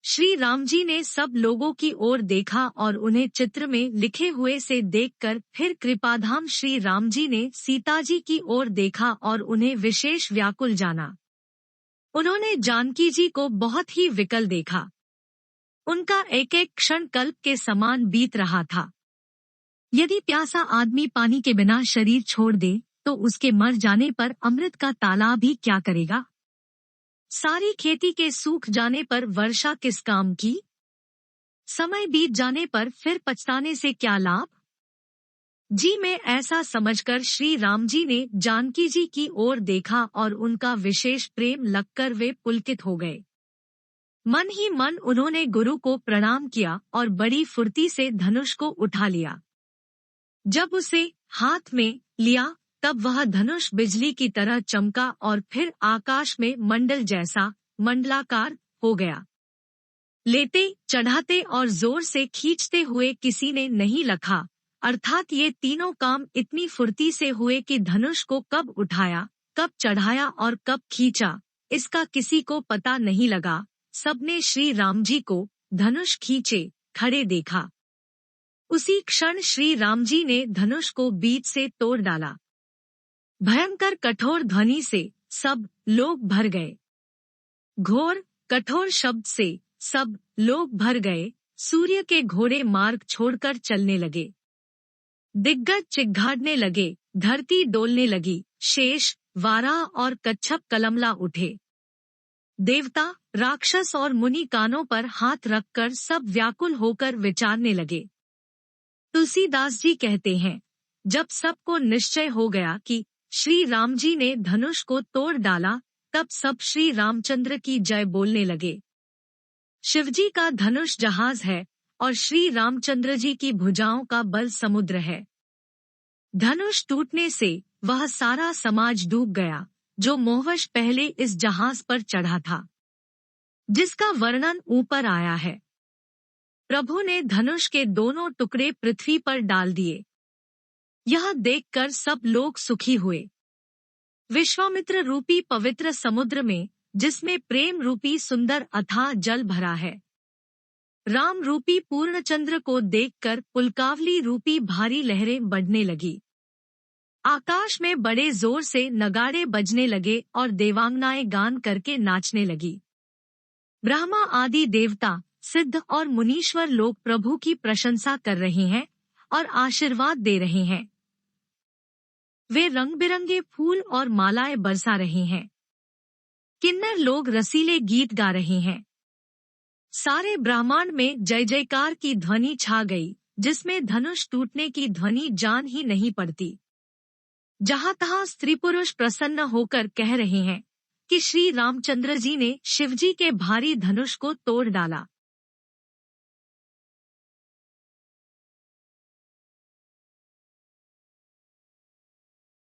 श्री राम जी ने सब लोगों की ओर देखा और उन्हें चित्र में लिखे हुए से देखकर फिर कृपाधाम श्री राम जी ने सीता जी की ओर देखा और उन्हें विशेष व्याकुल जाना। उन्होंने जानकी जी को बहुत ही विकल देखा। उनका एक एक क्षण कल्प के समान बीत रहा था। यदि प्यासा आदमी पानी के बिना शरीर छोड़ दे तो उसके मर जाने पर अमृत का तालाब भी क्या करेगा? सारी खेती के सूख जाने पर वर्षा किस काम की? समय बीत जाने पर फिर पछताने से क्या लाभ? जी में ऐसा समझकर श्री राम जी ने जानकी जी की ओर देखा और उनका विशेष प्रेम लगकर वे पुलकित हो गए। मन ही मन उन्होंने गुरु को प्रणाम किया और बड़ी फुर्ती से धनुष को उठा लिया। जब उसे हाथ में लिया तब वह धनुष बिजली की तरह चमका और फिर आकाश में मंडल जैसा मंडलाकार हो गया। लेते, चढ़ाते और जोर से खींचते हुए किसी ने नहीं लखा, अर्थात ये तीनों काम इतनी फुर्ती से हुए कि धनुष को कब उठाया, कब चढ़ाया और कब खींचा, इसका किसी को पता नहीं लगा। सबने श्री राम जी को धनुष खींचे खड़े देखा। उसी क्षण श्री राम जी ने धनुष को बीच से तोड़ डाला। भयंकर कठोर ध्वनि से सब लोग भर गए। घोर कठोर शब्द से सब लोग भर गए। सूर्य के घोड़े मार्ग छोड़कर चलने लगे। दिग्गज चिघाड़ने लगे, धरती डोलने लगी, शेष, वाराह और कच्छप कलमला उठे। देवता, राक्षस और मुनि कानों पर हाथ रखकर सब व्याकुल होकर विचारने लगे। तुलसीदास जी कहते हैं, जब सबको निश्चय हो गया कि श्री राम जी ने धनुष को तोड़ डाला, तब सब श्री रामचंद्र की जय बोलने लगे। शिवजी का धनुष जहाज है और श्री रामचंद्र जी की भुजाओं का बल समुद्र है। धनुष टूटने से वह सारा समाज डूब गया जो मोहवश पहले इस जहाज पर चढ़ा था, जिसका वर्णन ऊपर आया है। प्रभु ने धनुष के दोनों टुकड़े पृथ्वी पर डाल दिए। यह देखकर सब लोग सुखी हुए। विश्वामित्र रूपी पवित्र समुद्र में, जिसमें प्रेम रूपी सुंदर अथाह जल भरा है, राम रूपी पूर्णचंद्र को देखकर पुलकावली रूपी भारी लहरें बढ़ने लगी। आकाश में बड़े जोर से नगाड़े बजने लगे और देवांगनाएं गान करके नाचने लगी। ब्रह्मा आदि देवता, सिद्ध और मुनीश्वर लोग प्रभु की प्रशंसा कर रहे हैं और आशीर्वाद दे रहे हैं। वे रंग बिरंगे फूल और मालाएं बरसा रहे हैं। किन्नर लोग रसीले गीत गा रहे हैं। सारे ब्रह्मांड में जय जयकार की ध्वनि छा गई, जिसमें धनुष टूटने की ध्वनि जान ही नहीं पड़ती। जहाँ तहाँ स्त्री पुरुष प्रसन्न होकर कह रहे हैं कि श्री रामचंद्र जी ने शिवजी के भारी धनुष को तोड़ डाला।